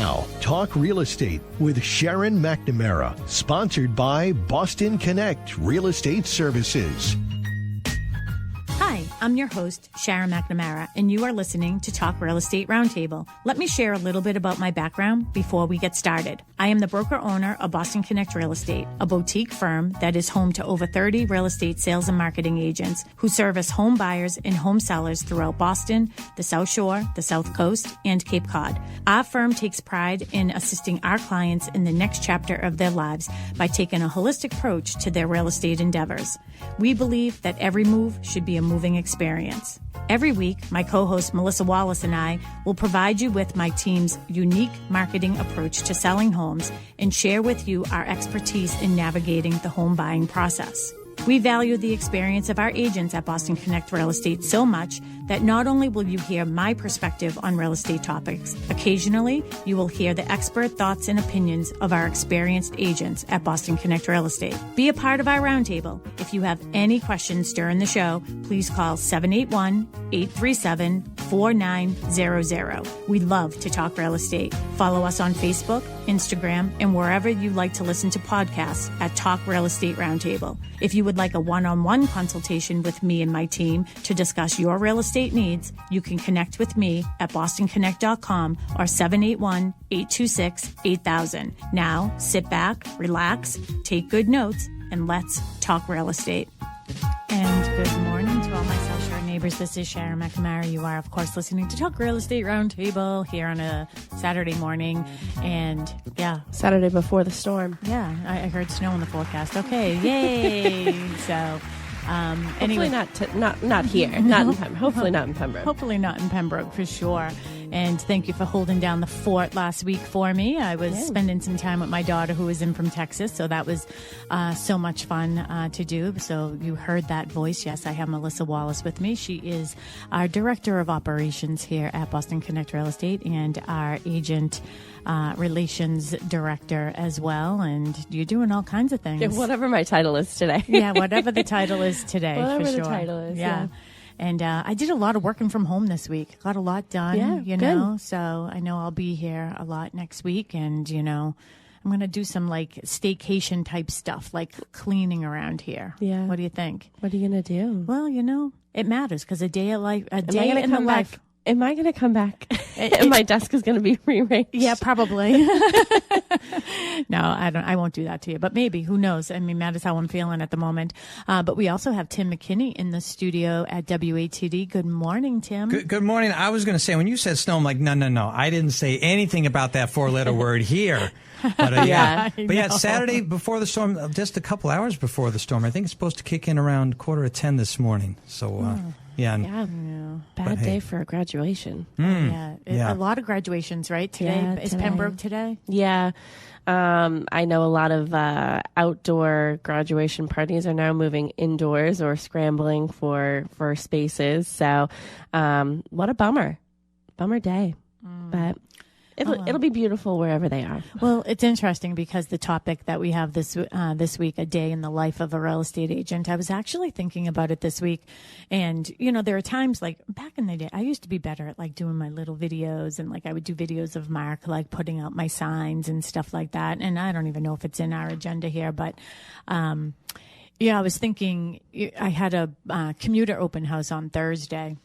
Now, Talk Real Estate with Sharon McNamara, sponsored by Boston Connect Real Estate Services. Hi, I'm your host, Sharon McNamara, and you are listening to Talk Real Estate Roundtable. Let me share a little bit about my background before we get started. I am the broker-owner of Boston Connect Real Estate, a boutique firm that is home to over 30 real estate sales and marketing agents who service home buyers and home sellers throughout Boston, the South Shore, the South Coast, and Cape Cod. Our firm takes pride in assisting our clients in the next chapter of their lives by taking a holistic approach to their real estate endeavors. We believe that every move should be a moving experience. Every week, my co-host Melissa Wallace and I will provide you with my team's unique marketing approach to selling homes and share with you our expertise in navigating the home buying process. We value the experience of our agents at Boston Connect Real Estate so much that not only will you hear my perspective on real estate topics, occasionally you will hear the expert thoughts and opinions of our experienced agents at Boston Connect Real Estate. Be a part of our roundtable. If you have any questions during the show, please call 781-837-4900. We love to talk real estate. Follow us on Facebook, Instagram, and wherever you like to listen to podcasts at Talk Real Estate Roundtable. If you would like a one-on-one consultation with me and my team to discuss your real estate needs, you can connect with me at bostonconnect.com or 781-826-8000. Now, sit back, relax, take good notes, and let's talk real estate. And good morning to all my South Shore neighbors. This is Sharon McNamara. You are, of course, listening to Talk Real Estate Roundtable here on a Saturday morning. And, yeah. Saturday before the storm. Yeah, I heard snow in the forecast. Okay, yay! So, hopefully anyway. not here. Not in Pembroke. Hopefully not in Pembroke. Hopefully not in Pembroke, for sure. And thank you for holding down the fort last week for me. I was spending some time with my daughter who was in from Texas, so that was so much fun to do. So you heard that voice. Yes, I have Melissa Wallace with me. She is our Director of Operations here at Boston Connect Real Estate and our Agent Relations Director as well. And you're doing all kinds of things. Yeah, whatever my title is today. Yeah, whatever the title is today. Whatever for sure. the title is, yeah. And I did a lot of working from home this week. Got a lot done, you know. So I know I'll be here a lot next week. And, you know, I'm going to do some like staycation type stuff, like cleaning around here. Yeah. What do you think? What are you going to do? Well, you know, it matters because a day in the life. Am I going to come back? And my desk is going to be rearranged? Yeah, probably. No, I won't do that to you, but maybe, who knows? I mean, that is how I'm feeling at the moment. But we also have Tim McKinney in the studio at WATD. Good morning, Tim. Good morning. I was going to say, when you said snow, I'm like, no. I didn't say anything about that four-letter word here. But yeah, Saturday before the storm, just a couple hours before the storm. I think it's supposed to kick in around 9:45 this morning. So, Bad day for a graduation. A lot of graduations, right? Today is Pembroke today. Yeah. I know a lot of outdoor graduation parties are now moving indoors or scrambling for spaces. So, what a bummer day. But it'll be beautiful wherever they are. Well, it's interesting because the topic that we have this week, a day in the life of a real estate agent, I was actually thinking about it this week. And, you know, there are times like back in the day, I used to be better at like doing my little videos and like I would do videos of Mark, like putting out my signs and stuff like that. And I don't even know if it's in our agenda here, but, I was thinking I had a commuter open house on Thursday.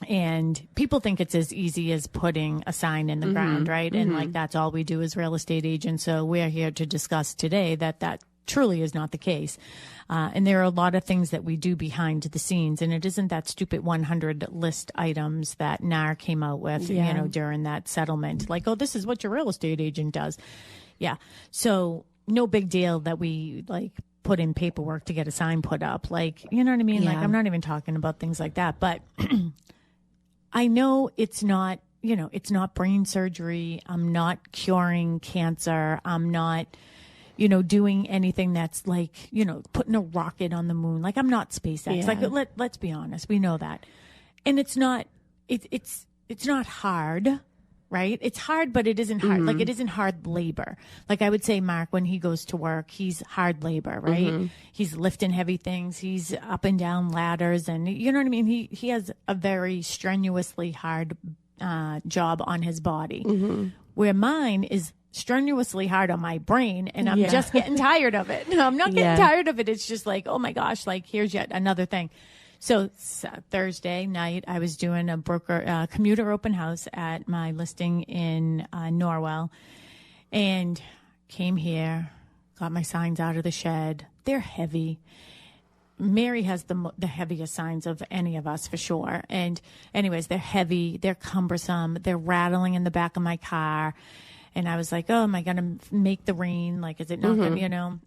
And people think it's as easy as putting a sign in the ground, right? And like that's all we do as real estate agents. So we're here to discuss today that truly is not the case. And there are a lot of things that we do behind the scenes. And it isn't that stupid 100 list items that NAR came out with, you know, during that settlement. Like, oh, this is what your real estate agent does. Yeah. So no big deal that we like put in paperwork to get a sign put up. Like, you know what I mean? Yeah. Like, I'm not even talking about things like that. But I know it's not, you know, it's not brain surgery. I'm not curing cancer. I'm not, you know, doing anything that's like, you know, putting a rocket on the moon. Like, I'm not SpaceX. Yeah. Like, let's be honest. We know that. And it's not hard, right? It's hard, but it isn't hard. Like, it isn't hard labor. Like, I would say, Mark, when he goes to work, he's hard labor, right? He's lifting heavy things. He's up and down ladders. And you know what I mean? He has a very strenuously hard job on his body. where mine is strenuously hard on my brain, and I'm just getting tired of it. I'm not getting tired of it. It's just like, oh my gosh, like here's yet another thing. So Thursday night, I was doing a commuter open house at my listing in Norwell, and came here, got my signs out of the shed. They're heavy. Mary has the heaviest signs of any of us for sure. And anyways, they're heavy, they're cumbersome, they're rattling in the back of my car. And I was like, oh, am I going to make the rain? Like, is it not going to,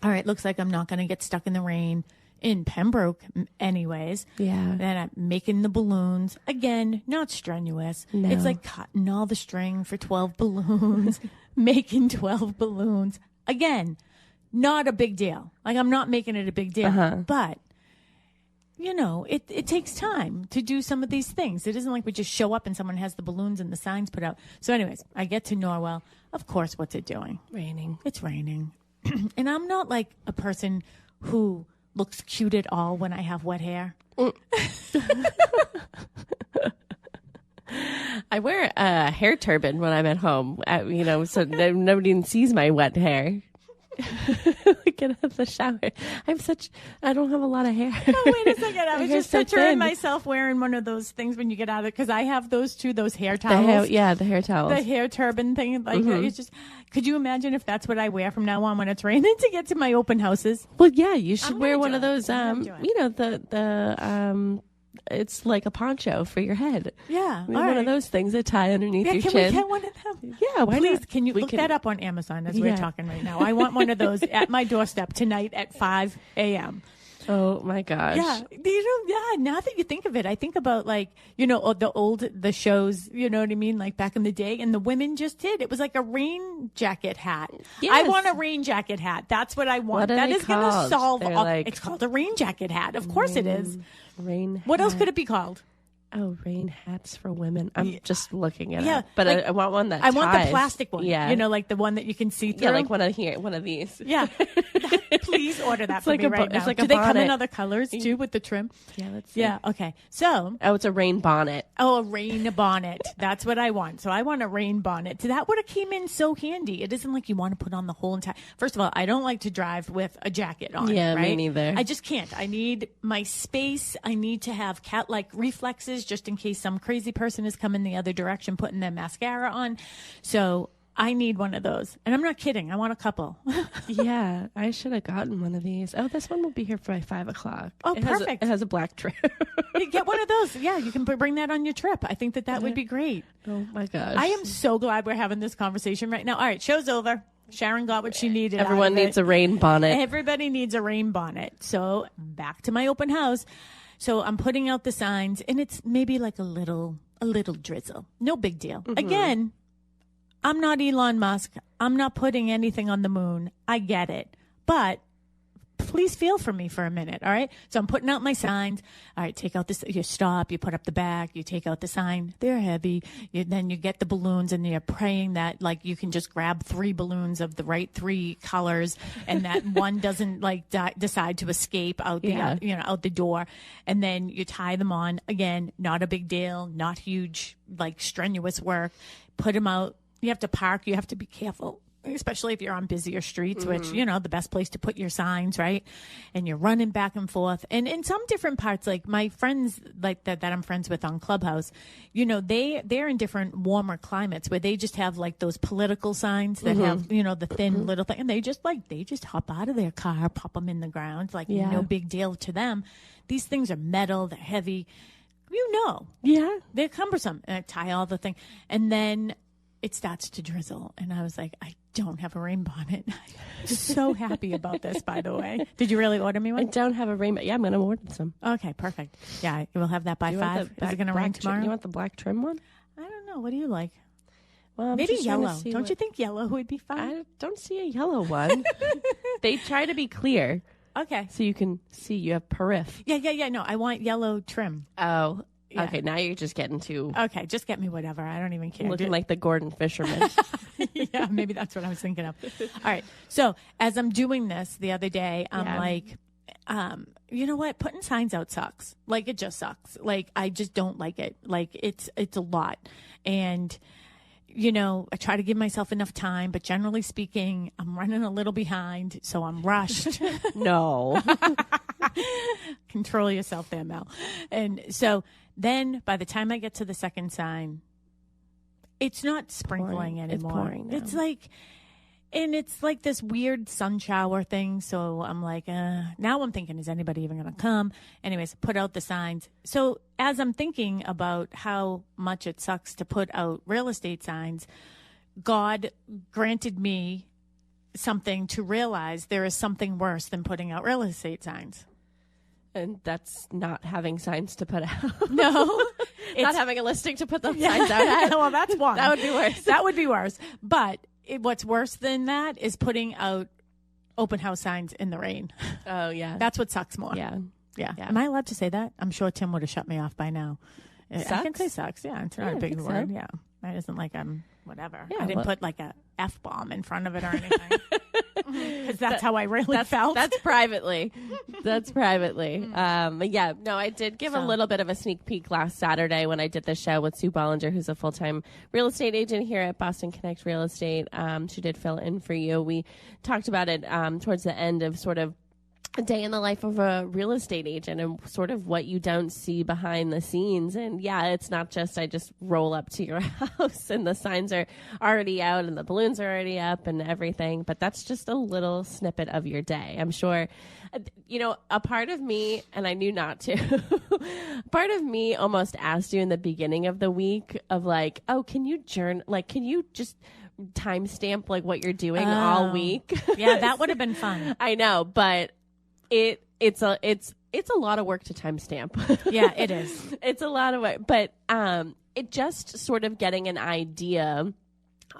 all right, looks like I'm not going to get stuck in the rain in Pembroke anyways. Yeah. Then I'm making the balloons. Again, not strenuous. No. It's like cutting all the string for 12 balloons, making 12 balloons. Again, not a big deal. Like, I'm not making it a big deal. But, it takes time to do some of these things. It isn't like we just show up and someone has the balloons and the signs put out. So anyways, I get to Norwell. Of course, what's it doing? Raining. It's raining. And I'm not like a person who looks cute at all when I have wet hair. I wear a hair turban when I'm at home, so nobody even sees my wet hair. Get out of the shower. I don't have a lot of hair. Oh, wait a second. I was just picturing thin. myself wearing one of those things when you get out of it, because I have those too, those hair towels. The hair towels. The hair turban thing. Like, it's just, could you imagine if that's what I wear from now on when it's raining to get to my open houses? Well, yeah, you should wear one of do it. those, it's like a poncho for your head. Yeah. One of those things that tie underneath your can chin. we get one of them? Yeah, why Please, not? can you look that up on Amazon as we're talking right now? I want one of those at my doorstep tonight at 5 a.m. Oh my gosh. Yeah. Now that you think of it, I think about the shows, you know what I mean? Like back in the day, and the women just did. It was like a rain jacket hat. Yes. I want a rain jacket hat. That's what I want. What are That they is going to called? solve They're all. like- It's called a rain jacket hat. Of course it is. Rain What else hat. could it be called? Oh, rain hats for women. I'm just looking at Yeah, it. But like, I want one that I want the ties. plastic one. Yeah. Like the one that you can see through. Yeah, like one of these. Yeah. Please order that It's for like me a right now. it's like Do a they come in bonnet. other colors too with the trim? Yeah, let's see. Yeah. Okay. So, Oh, it's a rain bonnet. a rain bonnet. That's what I want. So I want a rain bonnet. That would have came in so handy. It isn't like you want to put on the whole entire. First of all, I don't like to drive with a jacket on. Yeah, me right? neither. I just can't. I need my space. I need to have cat-like reflexes just in case some crazy person is coming the other direction, putting their mascara on. So I need one of those. And I'm not kidding. I want a couple. Yeah, I should have gotten one of these. Oh, this one will be here by 5 o'clock. Oh, it perfect. It has a black trim. Get one of those. Yeah, you can bring that on your trip. I think that would be great. Oh my gosh. I am so glad we're having this conversation right now. All right, show's over. Sharon got what she needed. Everyone needs a rain bonnet. Everybody needs a rain bonnet. So back to my open house. So I'm putting out the signs, and it's maybe like a little drizzle. No big deal. Again, I'm not Elon Musk. I'm not putting anything on the moon. I get it. But please feel for me for a minute, all right? So I'm putting out my signs. All right, take out this. You stop. You put up the back. You take out the sign. They're heavy. Then you get the balloons, and you're praying that, like, you can just grab 3 balloons of the right 3 colors, and that one doesn't, like, decide to escape out the out the door. And then you tie them on. Again, not a big deal. Not huge, like, strenuous work. Put them out. You have to park. You have to be careful, especially if you're on busier streets, which, the best place to put your signs, right? And you're running back and forth. And in some different parts, like my friends like that I'm friends with on Clubhouse, they're in different warmer climates where they just have like those political signs that have, the thin little thing. And they just hop out of their car, pop them in the ground. Like no big deal to them. These things are metal. They're heavy. Yeah. They're cumbersome. And I tie all the thing. And then it starts to drizzle. And I was like, I don't have a rain bonnet. I'm so happy about this, by the way. Did you really order me I one? don't have a rain. Yeah, I'm going to order some. Okay, perfect. Yeah, we'll have that by You want 5. the Is it going to rain black tomorrow? You want the black trim one? I don't know. What do you like? Well, I'm Maybe just trying to yellow. see Don't you think yellow would be fun? I don't see a yellow one. They try to be clear Okay. so you can see. You have periph. Yeah. No, I want yellow trim. Oh, Yeah. okay. Now you're just getting to Okay, just get me whatever. I don't even care. looking like the Gordon Fisherman. Yeah, maybe that's what I was thinking of. All right. So as I'm doing this the other day, I'm like, you know what? Putting signs out sucks. Like, it just sucks. Like, I just don't like it. Like, it's a lot. And I try to give myself enough time, but generally speaking, I'm running a little behind, so I'm rushed. No. Control yourself there, Mel. And so then by the time I get to the second sign, it's not sprinkling anymore. It's pouring now. It's like this weird sun shower thing. So I'm like, now I'm thinking, is anybody even going to come? Anyways, put out the signs. So as I'm thinking about how much it sucks to put out real estate signs, God granted me something to realize there is something worse than putting out real estate signs. And that's not having signs to put out. No. Not having a listing to put those signs out at. Well, that's one. That would be worse. That would be worse. But what's worse than that is putting out open house signs in the rain. Oh, yeah. That's what sucks more. Yeah. Am I allowed to say that? I'm sure Tim would have shut me off by now. Sucks? I can say sucks. Yeah, it's not a big word. So. Yeah. It isn't like I'm whatever. Yeah, I didn't put like a F-bomb in front of it or anything. Because that's how I really felt. That's privately. I did give a little bit of a sneak peek last Saturday when I did the show with Sue Bollinger, who's a full-time real estate agent here at Boston Connect Real Estate. She did fill in for you. We talked about it towards the end of sort of a day in the life of a real estate agent and sort of what you don't see behind the scenes. And yeah, it's not just I just roll up to your house and the signs are already out and the balloons are already up and everything, but that's just a little snippet of your day. I'm sure, a part of me, and I knew not to, part of me almost asked you in the beginning of the week of like, oh, can you can you just timestamp like what you're doing all week? Yeah, that would have been fun. I know, but it's a lot of work to timestamp. Yeah, it is. It's a lot of work, but it just sort of getting an idea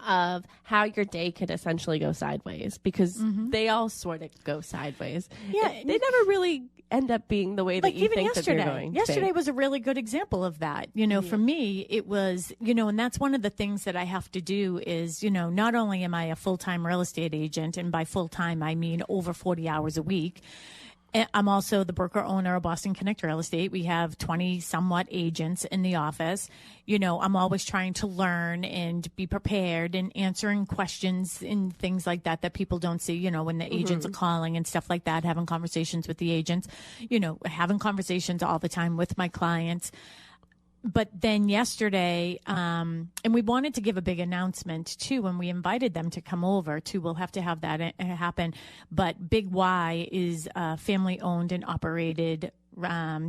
of how your day could essentially go sideways, because they all sort of go sideways. Yeah, they never really end up being the way that you think that they're going. Yesterday was a really good example of that. For me, it was, and that's one of the things that I have to do is, not only am I a full-time real estate agent, and by full-time, I mean over 40 hours a week. I'm also the broker owner of Boston Connect Real Estate. We have 20 somewhat agents in the office. I'm always trying to learn and be prepared and answering questions and things like that people don't see, when the agents are calling and stuff like that, having conversations with the agents, having conversations all the time with my clients. But then yesterday, and we wanted to give a big announcement too when we invited them to come over too. We'll have to have that happen. But Big Y is a family-owned and operated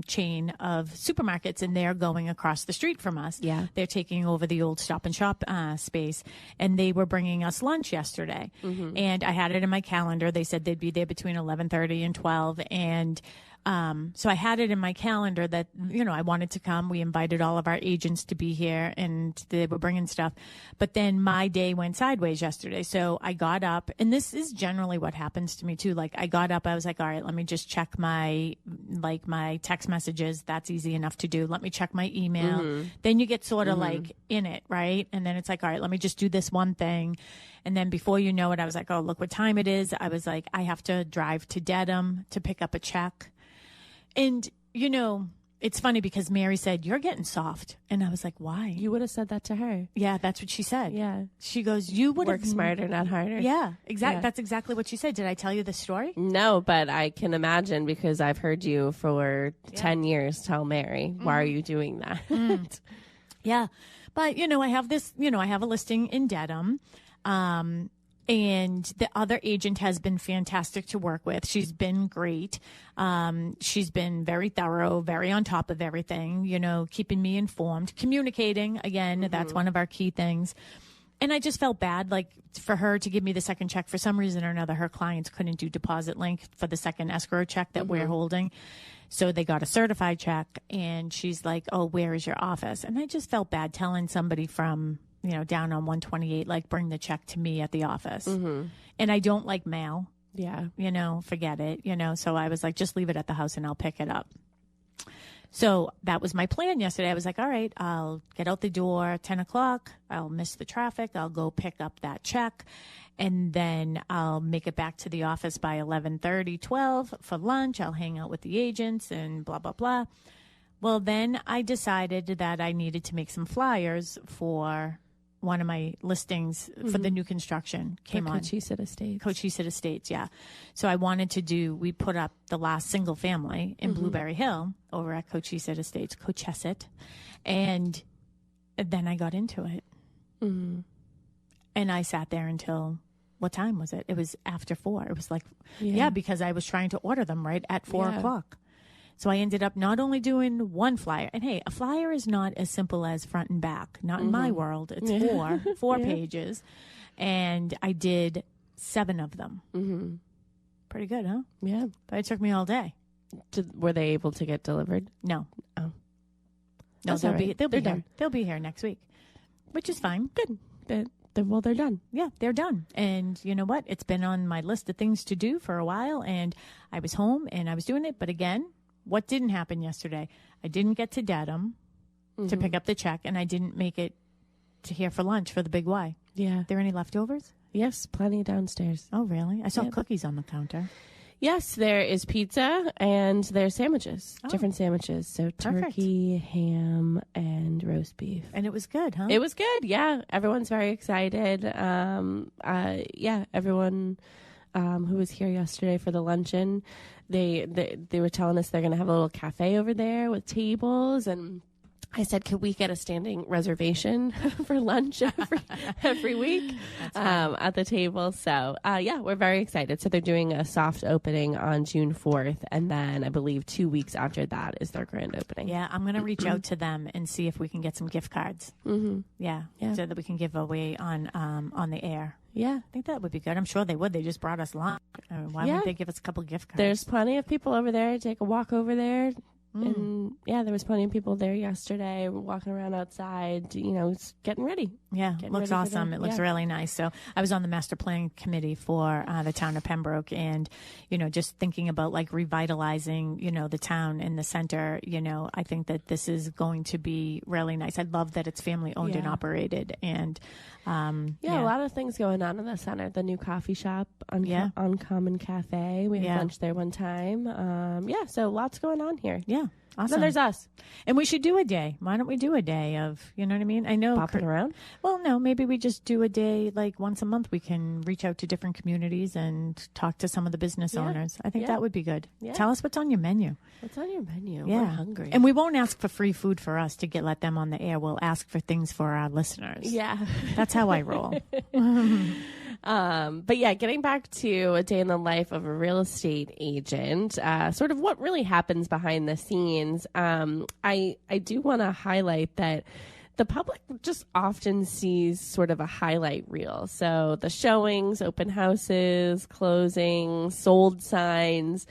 chain of supermarkets, and they're going across the street from us. Yeah, they're taking over the old Stop and Shop space, and they were bringing us lunch yesterday. And I had it in my calendar. They said they'd be there between 11:30 and 12, and so I had it in my calendar that, I wanted to come. We invited all of our agents to be here and they were bringing stuff. But then my day went sideways yesterday. So I got up, and this is generally what happens to me too. Like I got up, I was like, all right, let me just check my text messages. That's easy enough to do. Let me check my email. Then you get sort of like in it, right? And then it's like, all right, let me just do this one thing. And then before you know it, I was like, oh, look what time it is. I was like, I have to drive to Dedham to pick up a check. And, it's funny because Mary said, you're getting soft. And I was like, why? You would have said that to her. Yeah, that's what she said. Yeah. She goes, you would work smarter, not harder. Yeah, exactly. Yeah. That's exactly what she said. Did I tell you the story? No, but I can imagine because I've heard you for 10 years tell Mary, why are you doing that? Yeah. But, I have this, I have a listing in Dedham. And the other agent has been fantastic to work with. She's been great. She's been very thorough, very on top of everything, keeping me informed, communicating. Again, that's one of our key things. And I just felt bad, like for her to give me the second check. For some reason or another, her clients couldn't do deposit link for the second escrow check that we're holding. So they got a certified check, and she's like, oh, where is your office? And I just felt bad telling somebody from down on 128, like bring the check to me at the office. And I don't like mail. Yeah. Forget it, so I was like, just leave it at the house and I'll pick it up. So that was my plan yesterday. I was like, all right, I'll get out the door at 10 o'clock. I'll miss the traffic. I'll go pick up that check. And then I'll make it back to the office by 11:30, 12 for lunch. I'll hang out with the agents and blah, blah, blah. Well, then I decided that I needed to make some flyers for one of my listings for the new construction came on. Cochise Estates. Cochise Estates, yeah. So I wanted to we put up the last single family in Blueberry Hill over at Cochise Estates, Cochise, and then I got into it. Mm-hmm. And I sat there until, what time was it? It was after 4. It was like, because I was trying to order them right at 4 o'clock. So I ended up not only doing one flyer, and hey, a flyer is not as simple as front and back. Not in my world. It's four pages. And I did 7 of them. Mm-hmm. Pretty good, huh? Yeah. But it took me all day. Were they able to get delivered? No. Oh. No, they'll be done. They'll be here next week, which is fine. Good. Well, they're done. Yeah, they're done. And you know what? It's been on my list of things to do for a while, and I was home and I was doing it. But again, what didn't happen yesterday? I didn't get to Dedham to pick up the check, and I didn't make it to here for lunch for the Big Y. Yeah. There any leftovers? Yes, plenty downstairs. Oh, really? I saw cookies on the counter. Yes, there is pizza and there's sandwiches, different sandwiches. So turkey, ham, and roast beef. And it was good, huh? It was good. Yeah. Everyone's very excited. Everyone who was here yesterday for the luncheon, they were telling us they're going to have a little cafe over there with tables, and I said, could we get a standing reservation for lunch every week at the table? So, we're very excited. So they're doing a soft opening on June 4th. And then I believe 2 weeks after that is their grand opening. Yeah, I'm going to reach out to them and see if we can get some gift cards. Mm-hmm. Yeah, so that we can give away on the air. Yeah. I think that would be good. I'm sure they would. They just brought us lunch. Why wouldn't they give us a couple gift cards? There's plenty of people over there. Take a walk over there. And there was plenty of people there yesterday walking around outside, it's getting ready. Yeah, it looks awesome. It looks really nice. So I was on the master plan committee for the town of Pembroke, and, just thinking about like revitalizing, the town in the center, I think that this is going to be really nice. I love that it's family owned and operated, and a lot of things going on in the center. The new coffee shop on Common Cafe. We had lunch there one time. So lots going on here. Yeah. Awesome. Then there's us. And we should do a day. Why don't we do a day of, you know what I mean? I know. Popping around? Well, no, maybe we just do a day like once a month. We can reach out to different communities and talk to some of the business owners. I think that would be good. Yeah. Tell us what's on your menu. What's on your menu? Yeah. We're hungry. And we won't ask for free food for us to let them on the air. We'll ask for things for our listeners. Yeah. That's how I roll. But getting back to a day in the life of a real estate agent, sort of what really happens behind the scenes. I do want to highlight that the public just often sees sort of a highlight reel. So the showings, open houses, closings, sold signs,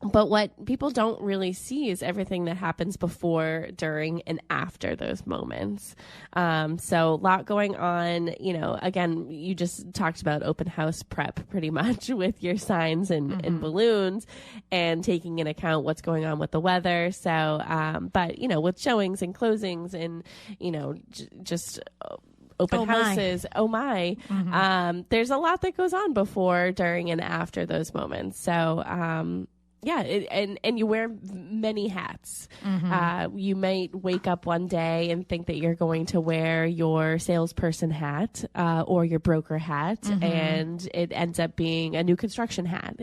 but what people don't really see is everything that happens before, during, and after those moments. So a lot going on. Again, you just talked about open house prep pretty much with your signs and balloons, and taking into account what's going on with the weather. So, but with showings and closings and, just open houses. There's a lot that goes on before, during, and after those moments. So, and you wear many hats. You might wake up one day and think that you're going to wear your salesperson hat or your broker hat, and it ends up being a new construction hat.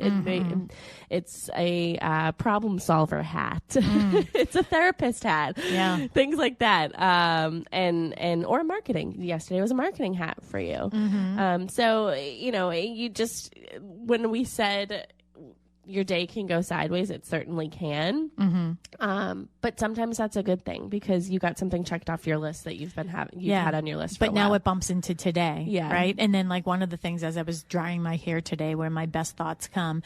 It's a problem solver hat. It's a therapist hat. Yeah, things like that. Or marketing. Yesterday was a marketing hat for you. So you just, when we said your day can go sideways, it certainly can. But sometimes that's a good thing, because you got something checked off your list that you've had on your list for a while. Now it bumps into today, right? And then like one of the things, as I was drying my hair today, where my best thoughts come,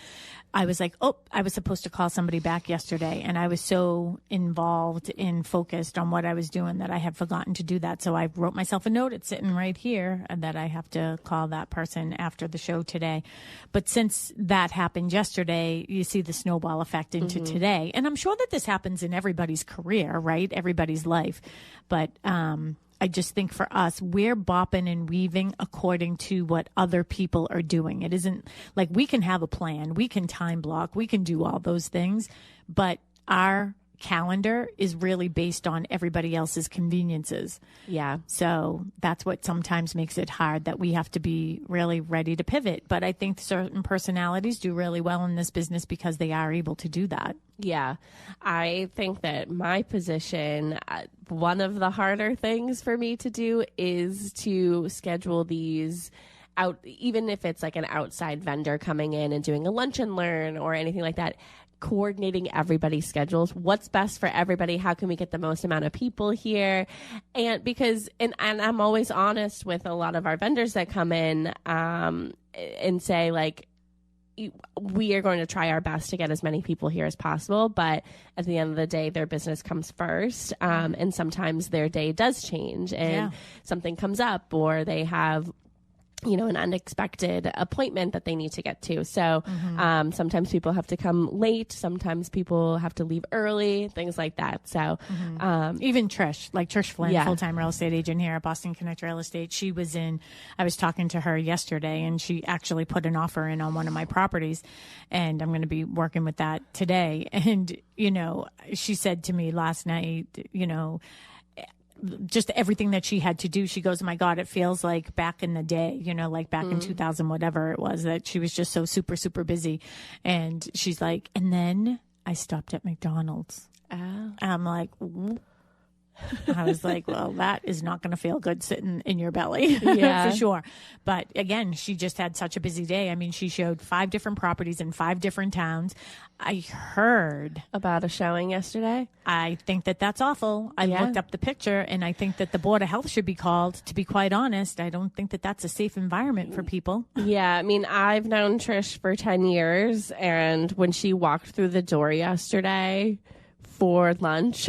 I was like, I was supposed to call somebody back yesterday, and I was so involved and focused on what I was doing that I had forgotten to do that. So I wrote myself a note. It's sitting right here, and that I have to call that person after the show today. But since that happened yesterday, you see the snowball effect into today. And I'm sure that this happens in everybody's career, right? Everybody's life. But I just think for us, we're bopping and weaving according to what other people are doing. It isn't like we can have a plan, we can time block, we can do all those things, but our calendar is really based on everybody else's conveniences. Yeah. So that's what sometimes makes it hard, that we have to be really ready to pivot. But I think certain personalities do really well in this business because they are able to do that. Yeah. I think that my position, one of the harder things for me to do is to schedule these out, even if it's like an outside vendor coming in and doing a lunch and learn or anything like that, coordinating everybody's schedules. What's best for everybody? How can we get the most amount of people here? And because, and I'm always honest with a lot of our vendors that come in and say, like, we are going to try our best to get as many people here as possible, but at the end of the day, their business comes first. And sometimes their day does change and something comes up, or they have, you know, an unexpected appointment that they need to get to. So sometimes people have to come late. Sometimes people have to leave early, things like that. So even Trish Flynn, full-time real estate agent here at Boston Connect Real Estate. I was talking to her yesterday, and she actually put an offer in on one of my properties, and I'm going to be working with that today. And, you know, she said to me last night, you know, just everything that she had to do. She goes, oh my God, it feels like back in the day, you know, like back in 2000, whatever it was, that she was just so super, super busy. And she's like, and then I stopped at McDonald's. Oh. And I'm like, I was like, well, that is not going to feel good sitting in your belly for sure. But again, she just had such a busy day. I mean, she showed 5 different properties in 5 different towns. I heard about a showing yesterday. I think that that's awful. I looked up the picture, and I think that the Board of Health should be called, to be quite honest. I don't think that that's a safe environment for people. Yeah. I mean, I've known Trish for 10 years, and when she walked through the door yesterday for lunch,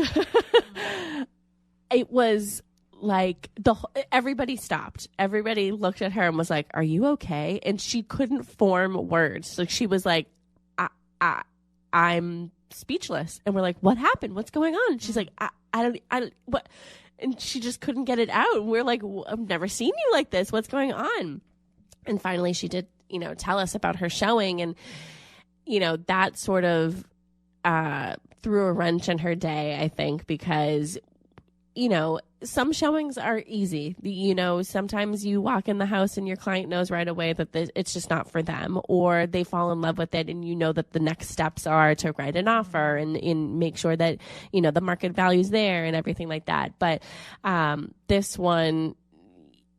it was like everybody stopped. Everybody looked at her and was like, are you okay? And she couldn't form words. So she was like, I'm speechless. And we're like, what happened? What's going on? And she's like, I don't, what? And she just couldn't get it out. And we're like, I've never seen you like this. What's going on? And finally she did, you know, tell us about her showing. And, you know, that sort of threw a wrench in her day, I think, because, you know, some showings are easy. You know, sometimes you walk in the house and your client knows right away that it's just not for them, or they fall in love with it, and you know that the next steps are to write an offer and make sure that, you know, the market value's there and everything like that. But this one,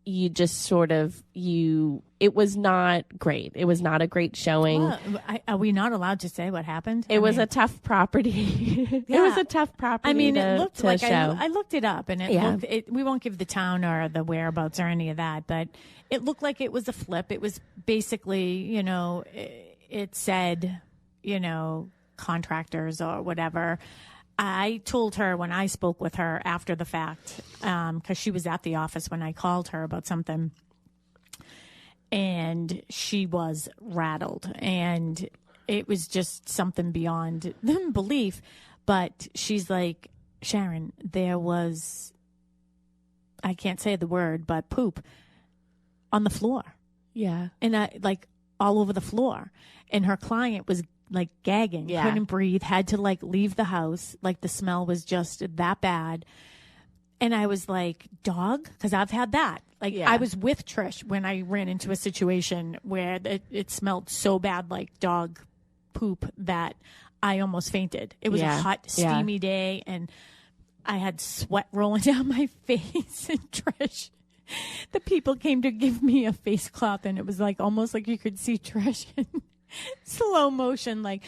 you just sort of, it was not great. It was not a great showing. Well, are we not allowed to say what happened? It was a tough property. It was a tough property. I mean, it looked like, show. I looked it up, and we won't give the town or the whereabouts or any of that, but it looked like it was a flip. It was basically, you know, it said, you know, contractors or whatever. I told her when I spoke with her after the fact, because she was at the office when I called her about something, and she was rattled, and it was just something beyond belief. But she's like, Sharon, there was, I can't say the word, but poop on the floor. Yeah. And like all over the floor. And her client was like gagging, couldn't breathe, had to like leave the house. Like the smell was just that bad. And I was like, dog? Because I've had that. Like I was with Trish when I ran into a situation where it smelled so bad like dog poop that I almost fainted. It was a hot, steamy day, and I had sweat rolling down my face. And Trish, the people came to give me a face cloth, and it was like almost like you could see Trish in slow motion, like,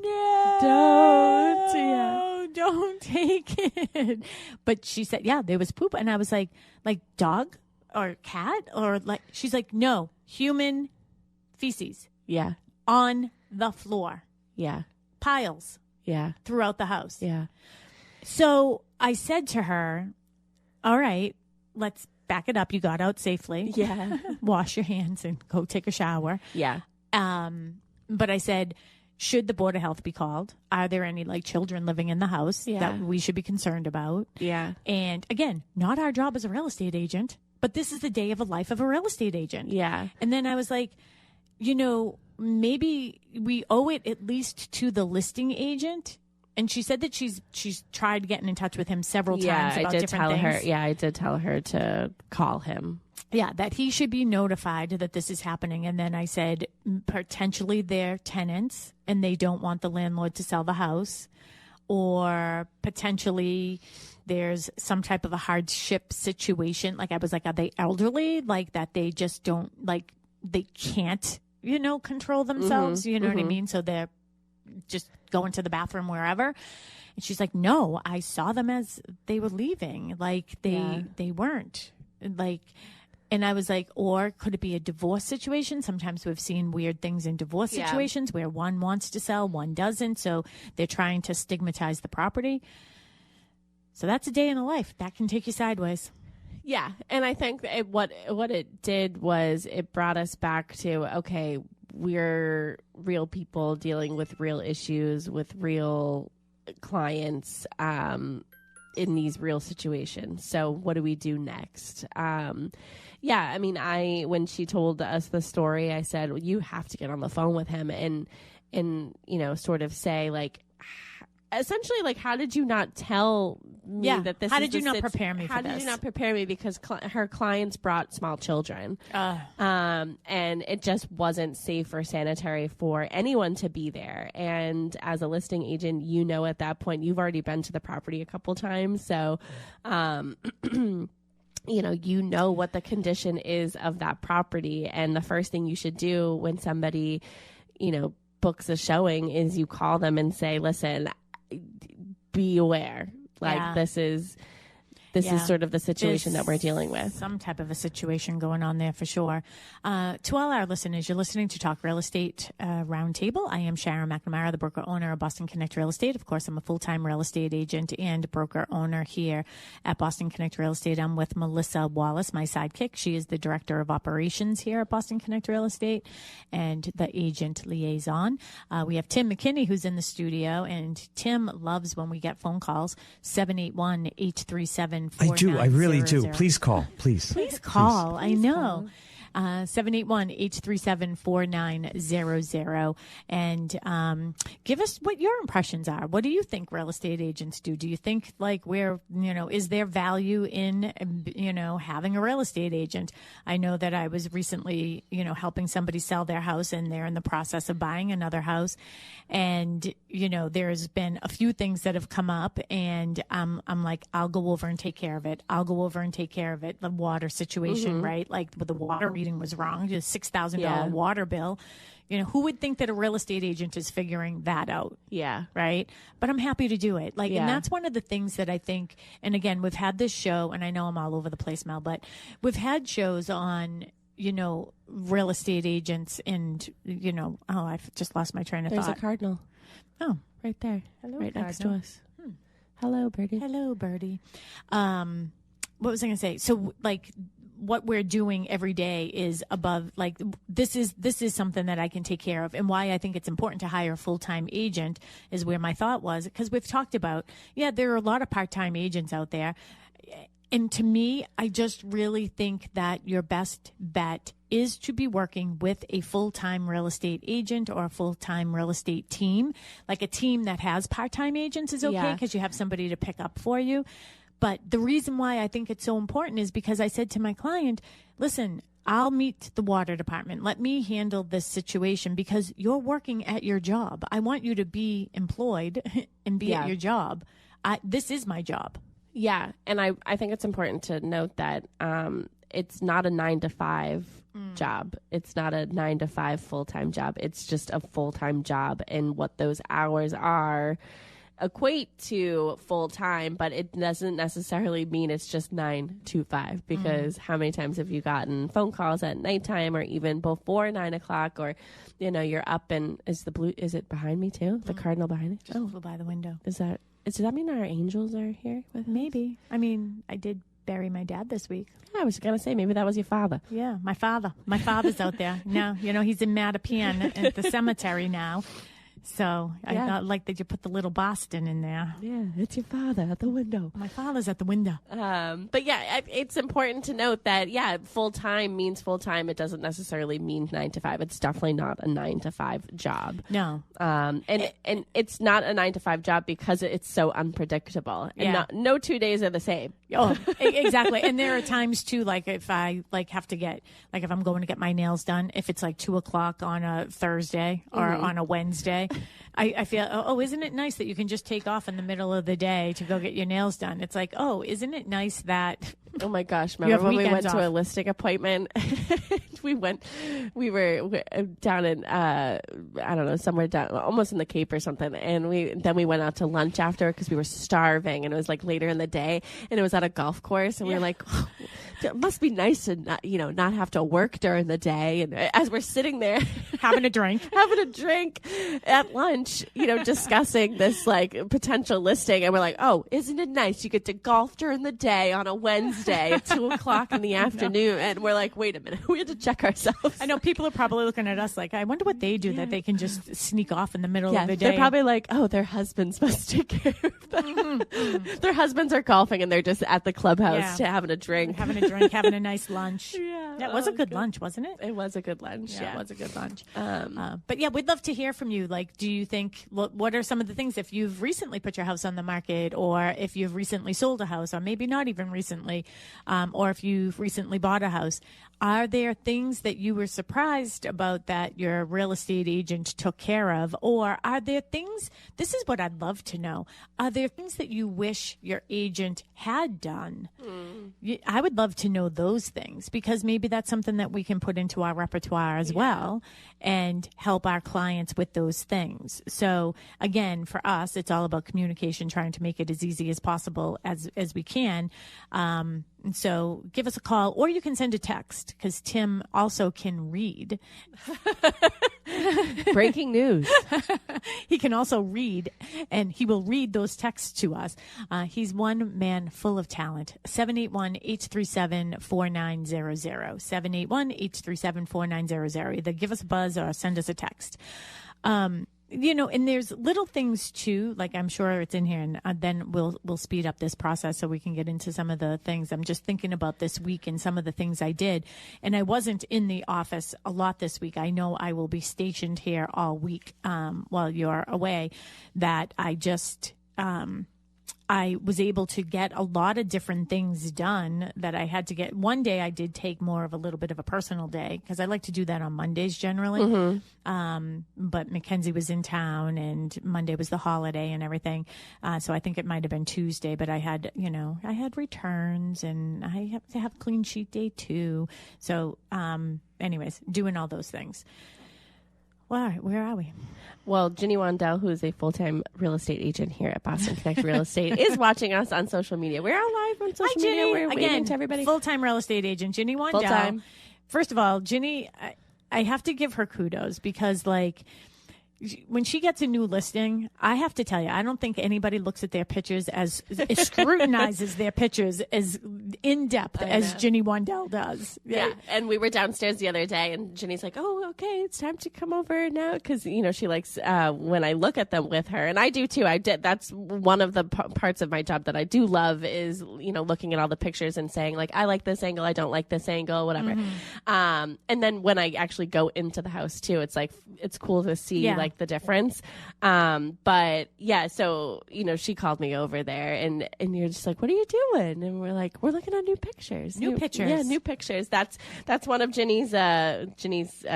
no, don't take it. But she said, yeah, there was poop. And I was like dog or cat, or like, she's like, no, human feces. Yeah. On the floor. Yeah. Piles. Yeah. Throughout the house. Yeah. So I said to her, all right, let's back it up. You got out safely. Yeah. Wash your hands and go take a shower. Yeah. But I said, should the Board of Health be called? Are there any like children living in the house that we should be concerned about? Yeah. And again, not our job as a real estate agent, but this is the day of a life of a real estate agent. Yeah. And then I was like, you know, maybe we owe it at least to the listing agent And she said that she's tried getting in touch with him several times about different things. I did tell her to call him. Yeah, that he should be notified that this is happening. And then I said, potentially they're tenants and they don't want the landlord to sell the house, or potentially there's some type of a hardship situation. Like I was like, are they elderly? Like that they just don't, like they can't, control themselves. You know what I mean? So they're just going to the bathroom wherever. And she's like, no, I saw them as they were leaving. Like they weren't like. And I was like, or could it be a divorce situation? Sometimes we've seen weird things in divorce situations where one wants to sell, one doesn't. So they're trying to stigmatize the property. So that's a day in the life. That can take you sideways. Yeah. And I think what it did was it brought us back to, okay, we're real people dealing with real issues, with real clients, in these real situations. So what do we do next? Yeah, I mean, when she told us the story, I said, well, you have to get on the phone with him and sort of say, like, essentially, like, how did you not tell me that this? How did you not prepare me? How did you not prepare me? Because her clients brought small children, and it just wasn't safe or sanitary for anyone to be there. And as a listing agent, at that point you've already been to the property a couple times, so. What the condition is of that property. And the first thing you should do when somebody, books a showing is you call them and say, listen, be aware. Like this is sort of the situation that we're dealing with. Some type of a situation going on there for sure. To all our listeners, you're listening to Talk Real Estate Roundtable. I am Sharon McNamara, the broker owner of Boston Connect Real Estate. Of course, I'm a full-time real estate agent and broker owner here at Boston Connect Real Estate. I'm with Melissa Wallace, my sidekick. She is the director of operations here at Boston Connect Real Estate and the agent liaison. We have Tim McKinney, who's in the studio, and Tim loves when we get phone calls, 781-837 I do. I really do. Please call. Please. Please call. I know. 781-837-4900. And give us what your impressions are. What do you think real estate agents do? Do you think like is there value in, having a real estate agent? I know that I was recently, helping somebody sell their house and they're in the process of buying another house. And, there's been a few things that have come up and I'm like, I'll go over and take care of it. I'll go over and take care of it. The water situation, right? Like with the water reading was wrong. Just $6,000 water bill. Who would think that a real estate agent is figuring that out? Yeah. Right. But I'm happy to do it. And that's one of the things that I think, and again, we've had this show and I know I'm all over the place, Mel, but we've had shows on, real estate agents and, I've just lost my train of thought. There's a cardinal. Oh, right there. Hello, right cardinal. next to us. Hello, Birdie. Hello, Birdie. What was I going to say? So what we're doing every day is above, this is something that I can take care of. And why I think it's important to hire a full-time agent is where my thought was, because we've talked about, there are a lot of part-time agents out there. And to me, I just really think that your best bet is to be working with a full-time real estate agent or a full-time real estate team. Like a team that has part-time agents is okay because you have somebody to pick up for you. But the reason why I think it's so important is because I said to my client, listen, I'll meet the water department. Let me handle this situation because you're working at your job. I want you to be employed and be at your job. This is my job. Yeah. And I think it's important to note that it's not a 9-to-5 job. It's not a 9-to-5 full-time job. It's just a full-time job. And what those hours are equate to full-time, but it doesn't necessarily mean it's just 9 to 5 because how many times have you gotten phone calls at nighttime or even before 9 o'clock or, you're up and is it behind me too? The cardinal behind me? Just flew by the window. Does that mean our angels are here with us? Maybe. I mean, I did bury my dad this week. I was going to say, maybe that was your father. Yeah, my father. My father's out there. Now, he's in Mattapan at the cemetery now. So I like that you put the little Boston in there. Yeah, it's your father at the window. My father's at the window. But yeah, it's important to note that, full time means full time. It doesn't necessarily mean 9 to 5. It's definitely not a 9 to 5 job. No. And it's not a 9 to 5 job because it's so unpredictable. And no 2 days are the same. Oh, exactly. And there are times too, like if I have to get, like if I'm going to get my nails done, if it's like 2:00 on a Thursday or on a Wednesday, I feel, isn't it nice that you can just take off in the middle of the day to go get your nails done? It's like, isn't it nice that... Oh my gosh, remember when we went to a listing appointment? we were down in, I don't know, somewhere down, almost in the Cape or something. And we went out to lunch after because we were starving, and it was like later in the day, and it was at a golf course. And we were like, it must be nice to not have to work during the day. And as we're sitting there having a drink at lunch, discussing this like potential listing. And we're like, isn't it nice? You get to golf during the day on a Wednesday at 2:00 in the afternoon. And we're like, wait a minute, we had to check ourselves. I know people are probably looking at us like, I wonder what they do that they can just sneak off in the middle of the day. They're probably like, their husbands must take care of them. Their husbands are golfing and they're just at the clubhouse having a drink. Having a nice lunch. Yeah, it was a good lunch, wasn't it? It was a good lunch. Yeah, it was a good lunch. But we'd love to hear from you. Like, do you think, what are some of the things, if you've recently put your house on the market, or if you've recently sold a house, or maybe not even recently, or if you've recently bought a house, are there things that you were surprised about that your real estate agent took care of? Or are there things, this is what I'd love to know, are there things that you wish your agent had done? I would love to know those things, because maybe that's something that we can put into our repertoire as well and help our clients with those things. So again, for us, it's all about communication, trying to make it as easy as possible as we can. And so give us a call, or you can send a text, because Tim also can read. Breaking news. He can also read, and he will read those texts to us. He's one man full of talent. 781-837-4900. 781-837-4900. Either give us a buzz or send us a text. And there's little things too, like I'm sure it's in here, and then we'll speed up this process so we can get into some of the things. I'm just thinking about this week and some of the things I did, and I wasn't in the office a lot this week. I know I will be stationed here all week while you're away, that I just... I was able to get a lot of different things done that I had to get. One day I did take more of a little bit of a personal day, because I like to do that on Mondays generally. But Mackenzie was in town, and Monday was the holiday and everything. So I think it might have been Tuesday, but I had returns, and I have to have clean sheet day too. So anyways, doing all those things. Well, all right, where are we? Well, Ginny Wandell, who is a full-time real estate agent here at Boston Connect Real Estate, is watching us on social media. We're all live on social media. We're waving to everybody. Full-time real estate agent, Ginny Wandell. Full-time. First of all, Ginny, I have to give her kudos, because, like, when she gets a new listing, I have to tell you, I don't think anybody looks at their pictures as scrutinizes their pictures as in depth as Ginny Wandell does. Yeah. And we were downstairs the other day, and Ginny's like, okay, it's time to come over now. Because, she likes when I look at them with her. And I do too. That's one of the parts of my job that I do love is, looking at all the pictures and saying, like, I like this angle, I don't like this angle, whatever. And then when I actually go into the house too, it's like, it's cool to see like the difference. But yeah, so, she called me over there, and you're just like, what are you doing? And we're like, we're looking at new pictures. New pictures. Yeah, new pictures. That's one of Ginny's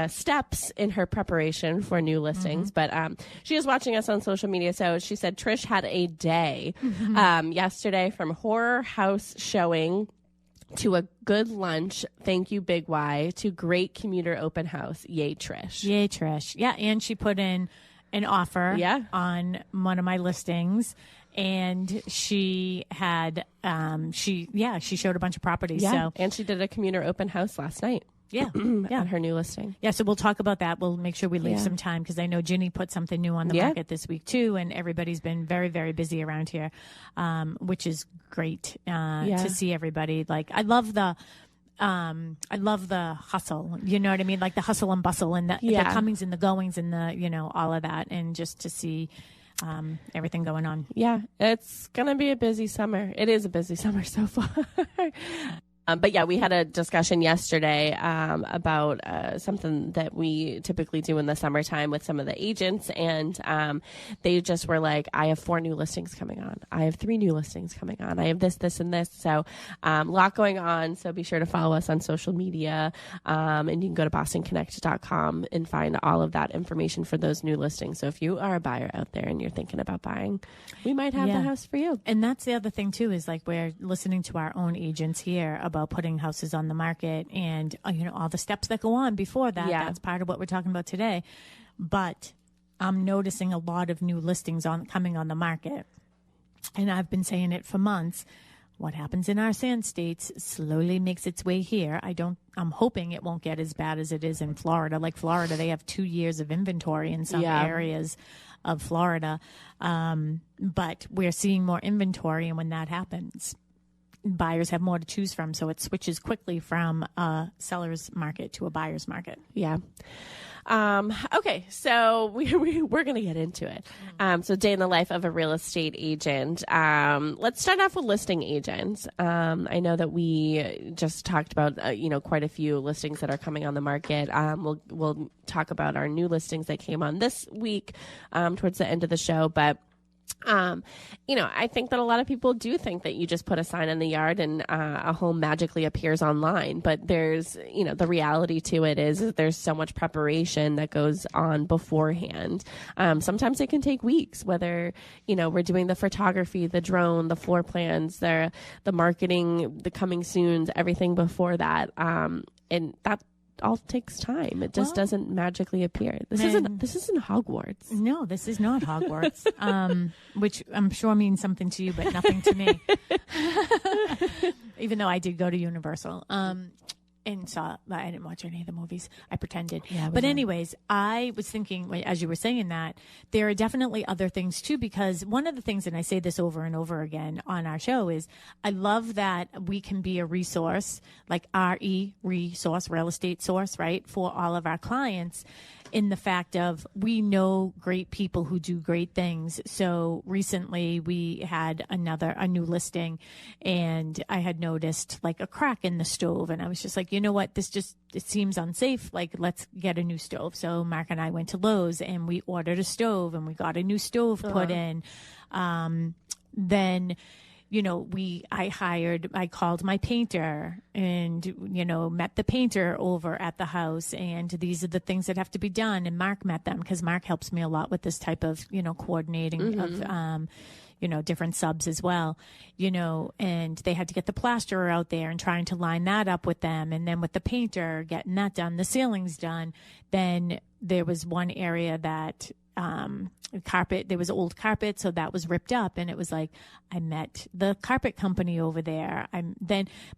steps in her preparation for new listings. But she is watching us on social media. So she said Trish had a day yesterday, from horror house showing to a good lunch, thank you, Big Y, to great commuter open house. Yay, Trish. Yay, Trish. Yeah, and she put in an offer on one of my listings, and she had she showed a bunch of properties. Yeah, so. And she did a commuter open house last night. Yeah. On her new listing. Yeah, so we'll talk about that. We'll make sure we leave some time, because I know Ginny put something new on the market this week too, and everybody's been very, very busy around here, which is great to see everybody. Like, I love I love the hustle. You know what I mean? Like the hustle and bustle and the comings and the goings and the, you know, all of that. And just to see everything going on. Yeah, it's going to be a busy summer. It is a busy summer so far. But yeah, we had a discussion yesterday about something that we typically do in the summertime with some of the agents. And they just were like, I have 4 new listings coming on. I have 3 new listings coming on. I have this, this, and this. So a lot going on. So be sure to follow us on social media. And you can go to bostonconnect.com and find all of that information for those new listings. So if you are a buyer out there and you're thinking about buying, we might have the house for you. And that's the other thing too, is like we're listening to our own agents here about putting houses on the market and, you know, all the steps that go on before that. Yeah. That's part of what we're talking about today. But I'm noticing a lot of new listings coming on the market. And I've been saying it for months. What happens in our sand states slowly makes its way here. I'm hoping it won't get as bad as it is in Florida. Like Florida, they have 2 years of inventory in some areas of Florida. But we're seeing more inventory. And when that happens, buyers have more to choose from. So it switches quickly from a seller's market to a buyer's market. Yeah. Okay, so we're going to get into it. So day in the life of a real estate agent. Let's start off with listing agents. I know that we just talked about, quite a few listings that are coming on the market. We'll talk about our new listings that came on this week, towards the end of the show, but I think that a lot of people do think that you just put a sign in the yard and a home magically appears online. But there's, the reality to it is there's so much preparation that goes on beforehand. Sometimes it can take weeks, whether, we're doing the photography, the drone, the floor plans, the marketing, the coming soons, everything before that. And that all takes time. It just doesn't magically appear. This isn't Hogwarts. No, this is not Hogwarts. Which I'm sure means something to you, but nothing to me. Even though I did go to Universal. And I didn't watch any of the movies. I pretended. Yeah, but anyways, I was thinking, as you were saying that, there are definitely other things too, because one of the things, and I say this over and over again on our show, is I love that we can be a resource, like resource, real estate source, right, for all of our clients, in the fact of we know great people who do great things. So recently we had a new listing, and I had noticed like a crack in the stove, and I was just like, you know what, it seems unsafe. Like, let's get a new stove. So Mark and I went to Lowe's and we ordered a stove, and we got a new stove put in. Then, I called my painter and, met the painter over at the house, and these are the things that have to be done. And Mark met them because Mark helps me a lot with this type of, coordinating of, different subs as well, and they had to get the plasterer out there and trying to line that up with them. And then with the painter getting that done, the ceilings done. Then there was one area that, there was old carpet, so that was ripped up, and it was like I met the carpet company over there.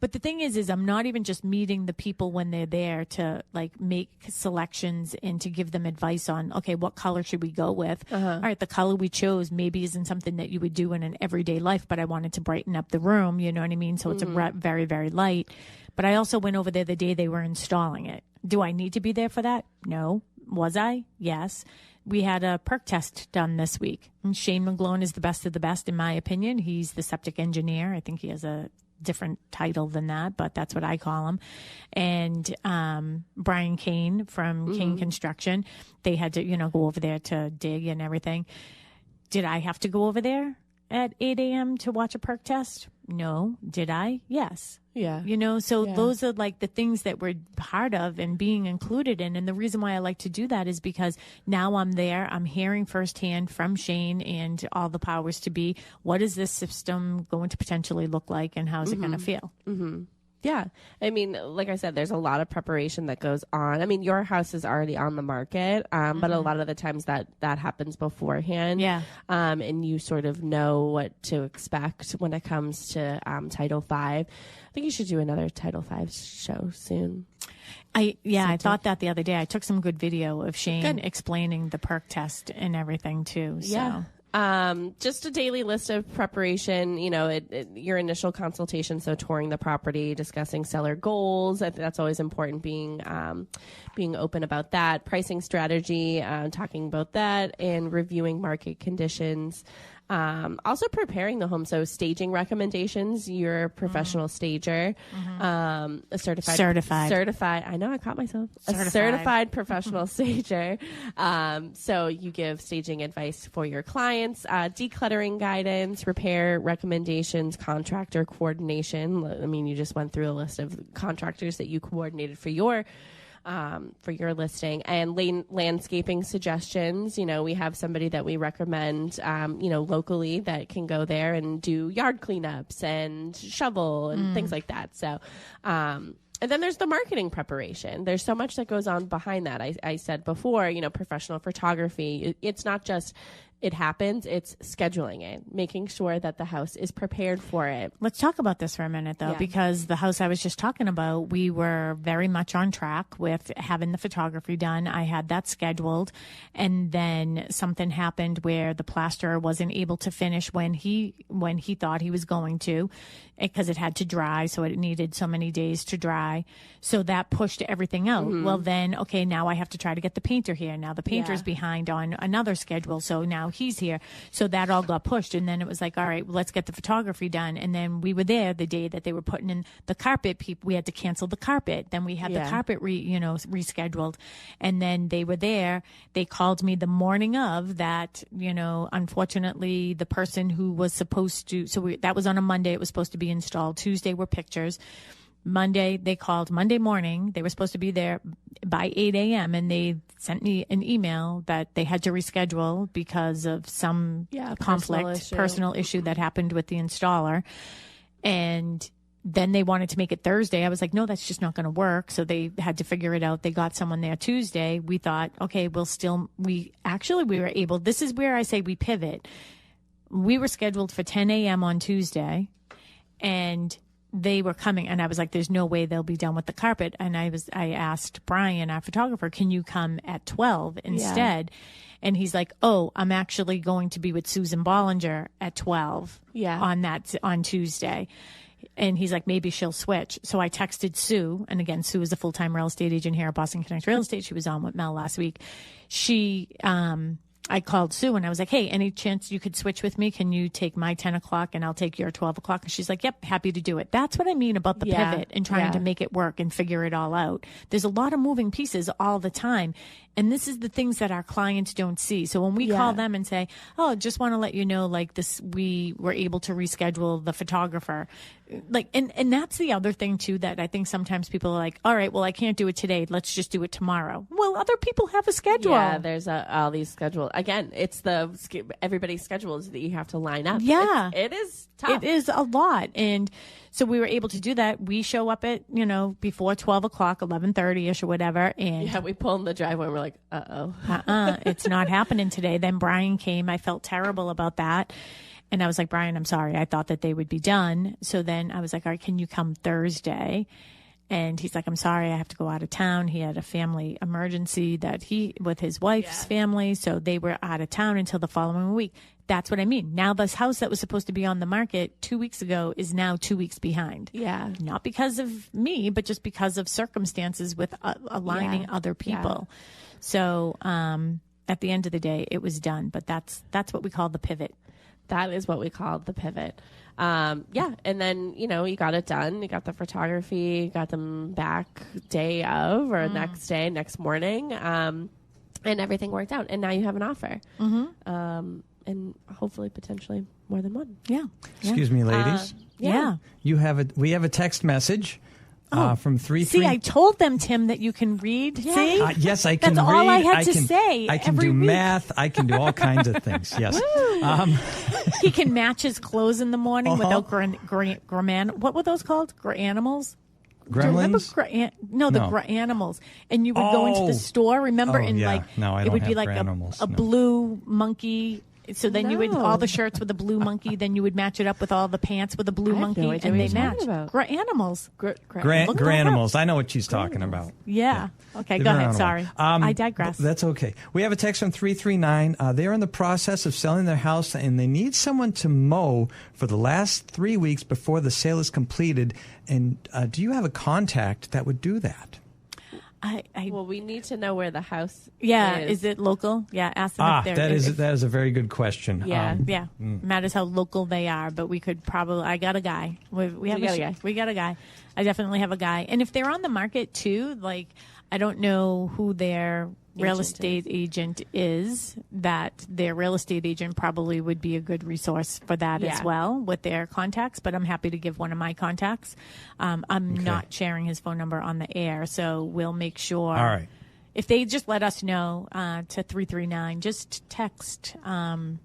But the thing is I'm not even just meeting the people when they're there to like make selections and to give them advice on, okay, what color should we go with? All right, the color we chose maybe isn't something that you would do in an everyday life, but I wanted to brighten up the room, you know what I mean? So it's very, very light. But I also went over there the day they were installing it. Do I need to be there for that? No. Was I? Yes. We had a perk test done this week. And Shane McGlone is the best of the best, in my opinion. He's the septic engineer. I think he has a different title than that, but that's what I call him. And Brian Kane from Kane Construction, they had to, go over there to dig and everything. Did I have to go over there at 8 a.m. to watch a perk test? No. Did I? Yes. Yeah. Those are like the things that we're part of and being included in. And the reason why I like to do that is because now I'm there, I'm hearing firsthand from Shane and all the powers to be, what is this system going to potentially look like and how's it going to feel? Mm-hmm. Yeah. I mean, like I said, there's a lot of preparation that goes on. I mean, your house is already on the market, but a lot of the times that happens beforehand. Yeah. And you sort of know what to expect when it comes to Title V. I think you should do another Title V show soon. I thought that the other day. I took some good video of Shane explaining the perk test and everything too. So. Yeah. Just a daily list of preparation, your initial consultation. So touring the property, discussing seller goals. That's always important, being open about that. Pricing strategy, talking about that, and reviewing market conditions. Also preparing the home. So staging recommendations, you're a professional stager, a certified. I know I caught myself. A certified professional stager. So you give staging advice for your clients, decluttering guidance, repair recommendations, contractor coordination. I mean, you just went through a list of contractors that you coordinated for your listing, and landscaping suggestions. We have somebody that we recommend, locally that can go there and do yard cleanups and shovel and things like that. So, and then there's the marketing preparation. There's so much that goes on behind that. I said before, professional photography. It's not just it happens, it's scheduling it, making sure that the house is prepared for it. Let's talk about this for a minute, though, because the house I was just talking about, we were very much on track with having the photography done. I had that scheduled, and then something happened where the plasterer wasn't able to finish when he thought he was going to, because it had to dry, so it needed so many days to dry. So that pushed everything out. Well, then, okay, now I have to try to get the painter here. Now the painter's behind on another schedule, so now he's here. So that all got pushed, and then it was like, all right, well, let's get the photography done. And then we were there the day that they were putting in the carpet. We had to cancel the carpet. Then we had the carpet rescheduled, and then they were there. They called me the morning of that. Unfortunately, the person who was supposed to, that was on a Monday. It was supposed to be installed. Tuesday were pictures. Monday, they called Monday morning. They were supposed to be there by 8 a.m. and they sent me an email that they had to reschedule because of some personal issue that happened with the installer. And then they wanted to make it Thursday. I was like, no, that's just not going to work. So they had to figure it out. They got someone there Tuesday. We thought, okay, we were able, this is where I say we pivot. We were scheduled for 10 a.m. on Tuesday, and they were coming, and I was like, there's no way they'll be done with the carpet. And I asked Brian, our photographer, can you come at 12 instead? And he's like, oh, I'm actually going to be with Susan Bollinger at 12 on Tuesday. And he's like, maybe she'll switch. So I texted Sue. And again, Sue is a full-time real estate agent here at Boston Connect Real Estate. She was on with Mel last week. I called Sue and I was like, hey, any chance you could switch with me? Can you take my 10 o'clock and I'll take your 12 o'clock? And she's like, yep, happy to do it. That's what I mean about the pivot and trying to make it work and figure it all out. There's a lot of moving pieces all the time. And this is the things that our clients don't see. So when we call them and say, oh, just want to let you know, like this, we were able to reschedule the photographer. Like, and that's the other thing too, that I think sometimes people are like, all right, well, I can't do it today. Let's just do it tomorrow. Well, other people have a schedule. Yeah, there's all these schedules. Again, it's everybody's schedules that you have to line up. Yeah. It is tough. It is a lot. And so we were able to do that. We show up at, before 12 o'clock, 11:30-ish or whatever. And we pull in the driveway and we're like, it's not happening today. Then Brian came. I felt terrible about that. And I was like, Brian, I'm sorry. I thought that they would be done. So then I was like, all right, can you come Thursday? And he's like, I'm sorry, I have to go out of town. He had a family emergency with his wife's family. So they were out of town until the following week. That's what I mean. Now this house that was supposed to be on the market 2 weeks ago is now 2 weeks behind. Yeah. Not because of me, but just because of circumstances with aligning other people. Yeah. So at the end of the day, it was done. But that's what we call the pivot. That is what we call the pivot. And then, you got it done. You got the photography, got them back day of or next morning. And everything worked out. And now you have an offer. Mm-hmm. And hopefully potentially more than one. Yeah. Excuse me, ladies. We have a text message. From 3. See, I told them, Tim, that you can read. Yeah. See? Yes, I can read. That's all I had to say. I can do math. I can do all kinds of things. Yes. He can match his clothes in the morning without what were those called? Animals? Gremlins? Animals. And you would go into the store, remember? No, I don't it would have be like animals, a blue monkey So then you would all the shirts with the blue monkey. Then you would match it up with all the pants with the blue monkey, no idea and what they you're match. talking about. Animals. Granimals. I know what she's talking about. Yeah. Okay, Leave go her ahead. alone. Sorry. I digress. That's okay. We have a text from 339. They're in the process of selling their house, and they need someone to mow for the last 3 weeks before the sale is completed. And do you have a contact that would do that? Well, we need to know where the house is it local? Yeah, ask them if they're... that is a very good question. Yeah. Matters how local they are, but we could probably... I got a guy. We got a guy. I definitely have a guy. And if they're on the market too, like, I don't know who their real estate agent is, that their real estate agent probably would be a good resource for that as well with their contacts, but I'm happy to give one of my contacts. I'm not sharing his phone number on the air, so we'll make sure. All right. If they just let us know to 339, just text, what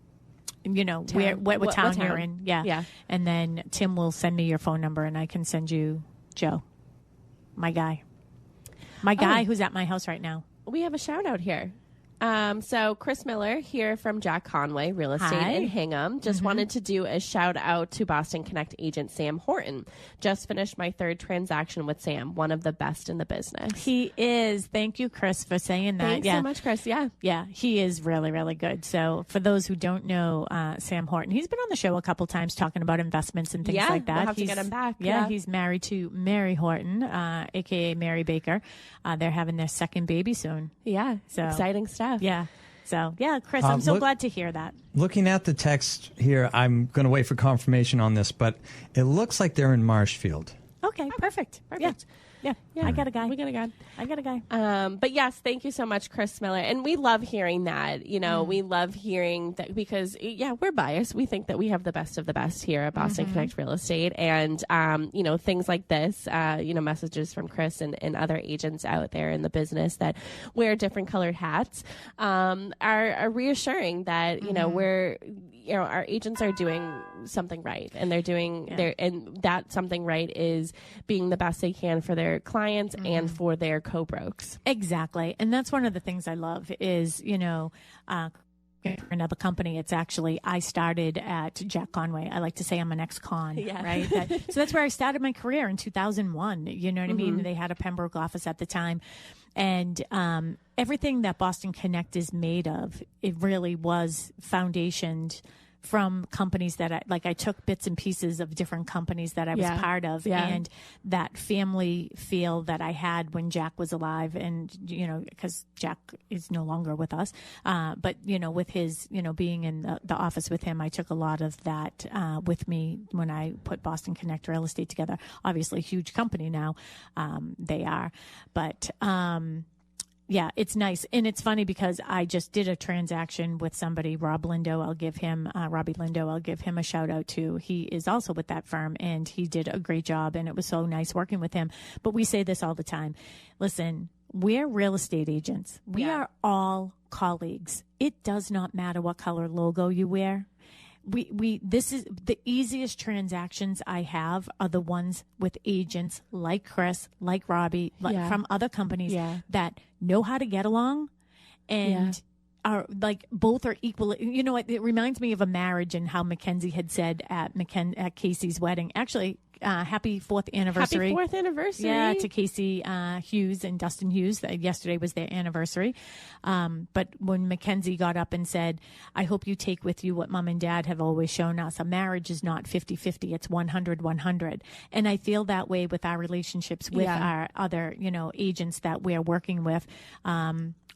town you're in. Yeah. And then Tim will send me your phone number and I can send you Joe, my guy. Who's at my house right now. We have a shout out here. So Chris Miller here from Jack Conway Real Estate in Hingham just wanted to do a shout out to Boston Connect agent Sam Horton. Just finished my 3rd transaction with Sam, one of the best in the business. He is. Thank you, Chris, for saying that. Thanks so much, Chris. Yeah, he is really, really good. So for those who don't know Sam Horton, he's been on the show a couple times talking about investments and things like that. We'll have to get him back. Yeah, he's married to Mary Horton, a.k.a. Mary Baker. They're having their 2nd baby soon. Yeah, so exciting stuff. Yeah. So, Chris, I'm so glad to hear that. Looking at the text here, I'm going to wait for confirmation on this, but it looks like they're in Marshfield. Okay, perfect. Yeah. I got a guy. We got a guy. I got a guy. But yes, thank you so much, Chris Miller. And we love hearing that. We love hearing that because, we're biased. We think that we have the best of the best here at Boston Connect Real Estate. And, things like this, messages from Chris and other agents out there in the business that wear different colored hats are reassuring that, our agents are doing something right, and they're doing and that something right is being the best they can for their clients and for their co-brokes. Exactly. And that's one of the things I love is, another company. It's actually, I started at Jack Conway. I like to say I'm an ex-con, right? So that's where I started my career in 2001. You know what I mean? They had a Pembroke office at the time. And everything that Boston Connect is made of, it really was foundationed from companies that I took bits and pieces of different companies that I was part of, and that family feel that I had when Jack was alive, and because Jack is no longer with us, but with his being in the office with him, I took a lot of that with me when I put Boston Connect Real Estate together. Obviously, a huge company now, they are, but. Yeah, it's nice. And it's funny because I just did a transaction with somebody, Robbie Lindo, I'll give him a shout out too. He is also with that firm, and he did a great job, and it was so nice working with him. But we say this all the time. Listen, we're real estate agents. We are all colleagues. It does not matter what color logo you wear. This is the easiest transactions I have are the ones with agents like Chris, like Robbie, from other companies that know how to get along and are like both are equal. It reminds me of a marriage and how Mackenzie had said at Casey's wedding. Actually, happy 4th anniversary. Happy 4th anniversary. Yeah, to Casey Hughes and Dustin Hughes. Yesterday was their anniversary. But when Mackenzie got up and said, I hope you take with you what mom and dad have always shown us. A marriage is not 50-50. It's 100-100. And I feel that way with our relationships with our other, agents that we're working with.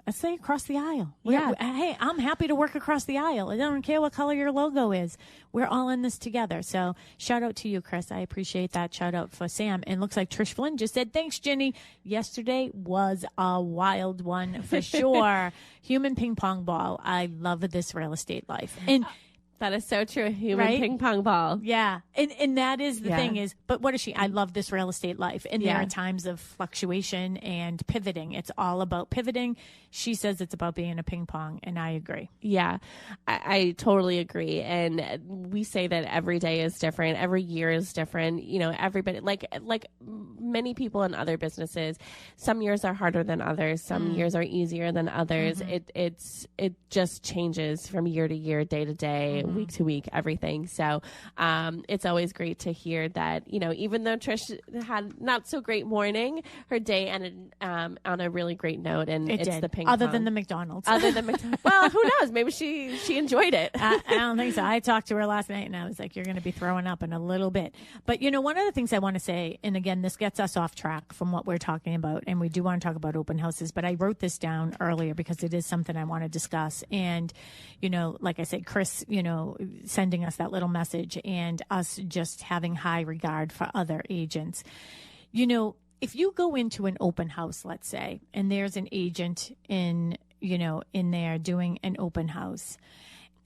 Let's say across the aisle. Hey, I'm happy to work across the aisle. I don't care what color your logo is. We're all in this together. So shout out to you, Chris. I appreciate that. Shout out for Sam. And looks like Trish Flynn just said, thanks, Ginny. Yesterday was a wild one for sure. Human ping pong ball. I love this real estate life. And That is so true. Human ping pong ball. Yeah. And that is the thing is, but what is she? I love this real estate life. And there are times of fluctuation and pivoting. It's all about pivoting. She says it's about being a ping pong, and I agree. Yeah, I totally agree. And we say that every day is different. Every year is different. You know, everybody, like many people in other businesses, some years are harder than others. Some years are easier than others. It just changes from year to year, day to day, week to week, everything. So it's always great to hear that, you know, even though Trish had not so great morning, her day ended on a really great note. And it's the ping Other pong. than the McDonald's. Other than McDonald's. Well, who knows? Maybe she enjoyed it. I don't think so. I talked to her last night and I was like, you're going to be throwing up in a little bit. But, you know, one of the things I want to say, and again, this gets us off track from what we're talking about, and we do want to talk about open houses, but I wrote this down earlier because it is something I want to discuss. And, you know, like I said, Chris, you know, sending us that little message and us just having high regard for other agents. You know, if you go into an open house, let's say, and there's an agent in there doing an open house,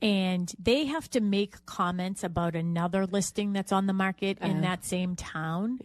and they have to make comments about another listing that's on the market in that same town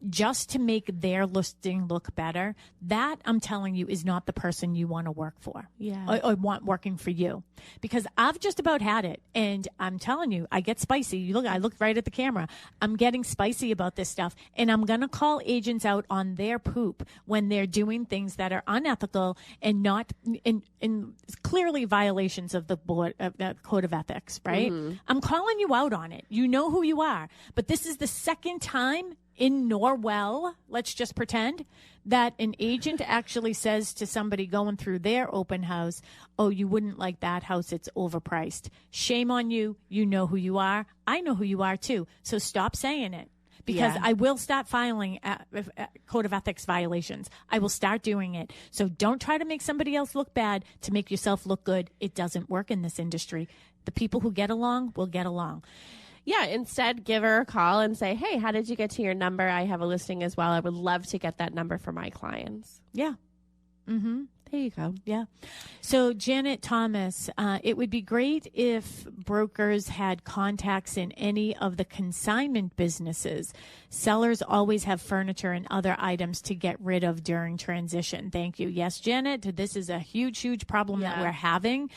just to make their listing look better, that, I'm telling you, is not the person you want to work for or want working for you. Because I've just about had it, and I'm telling you, I get spicy. I look right at the camera. I'm getting spicy about this stuff, and I'm going to call agents out on their poop when they're doing things that are unethical and not in clearly violations of the board of that code of ethics, right? I'm calling you out on it. You know who you are. But this is the second time in Norwell, let's just pretend, that an agent actually says to somebody going through their open house, oh, you wouldn't like that house, it's overpriced. Shame on you. You know who you are. I know who you are too. So stop saying it. Because I will start filing code of ethics violations. I will start doing it. So don't try to make somebody else look bad to make yourself look good. It doesn't work in this industry. The people who get along will get along. Yeah, instead, give her a call and say, hey, how did you get to your number? I have a listing as well. I would love to get that number for my clients. Yeah. Mm-hmm. There you go. Yeah. So, Janet Thomas, it would be great if brokers had contacts in any of the consignment businesses. Sellers always have furniture and other items to get rid of during transition. Thank you. Yes, Janet, this is a huge, huge problem that we're having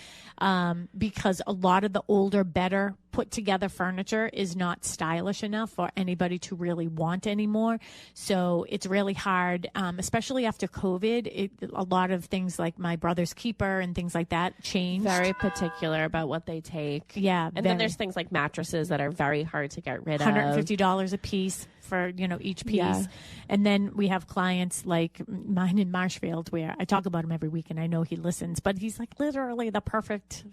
because a lot of the older, better put together furniture is not stylish enough for anybody to really want anymore. So it's really hard, especially after COVID. A lot of things like my brother's keeper and things like that changed. Very particular about what they take. Yeah. And then there's things like mattresses that are very hard to get rid of. $150 a piece for, each piece. Yeah. And then we have clients like mine in Marshfield where I talk about him every week and I know he listens, but he's like literally the perfect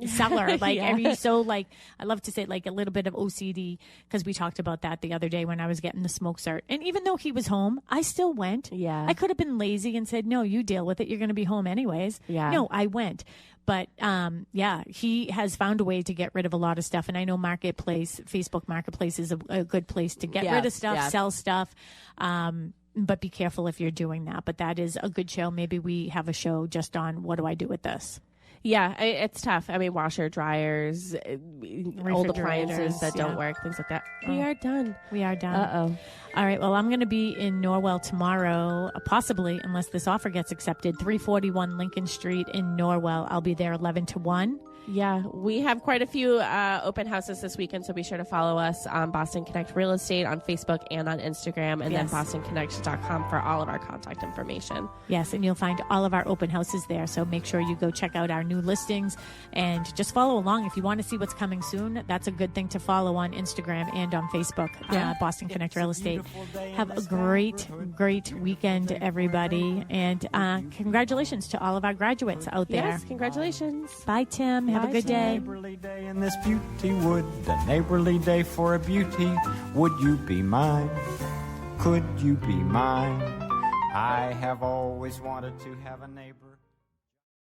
seller. Like, he's so like, I love to say like a little bit of OCD because we talked about that the other day when I was getting the smoke cert. And even though he was home, I still went. Yeah. I could have been lazy and said, no, you deal with it. You're going to be home anyways. Yeah. No, I went. But, he has found a way to get rid of a lot of stuff. And I know Facebook Marketplace is a good place to get rid of stuff, sell stuff. But be careful if you're doing that. But that is a good show. Maybe we have a show just on what do I do with this? Yeah, it's tough. I mean, washer, dryers, old appliances that don't work, things like that. We are done. Uh-oh. All right. Well, I'm going to be in Norwell tomorrow, possibly, unless this offer gets accepted, 341 Lincoln Street in Norwell. I'll be there 11 to 1. Yeah, we have quite a few open houses this weekend, so be sure to follow us on Boston Connect Real Estate on Facebook and on Instagram, and then bostonconnect.com for all of our contact information. Yes, and you'll find all of our open houses there, so make sure you go check out our new listings and just follow along. If you want to see what's coming soon, that's a good thing to follow on Instagram and on Facebook, Boston Connect Real Estate. Have a great, great weekend, everybody, and congratulations to all of our graduates out there. Yes, congratulations. Bye, Tim. Have a good day. Neighborly day in this beauty wood, a neighborly day for a beauty. Would you be mine? Could you be mine? I have always wanted to have a neighbor.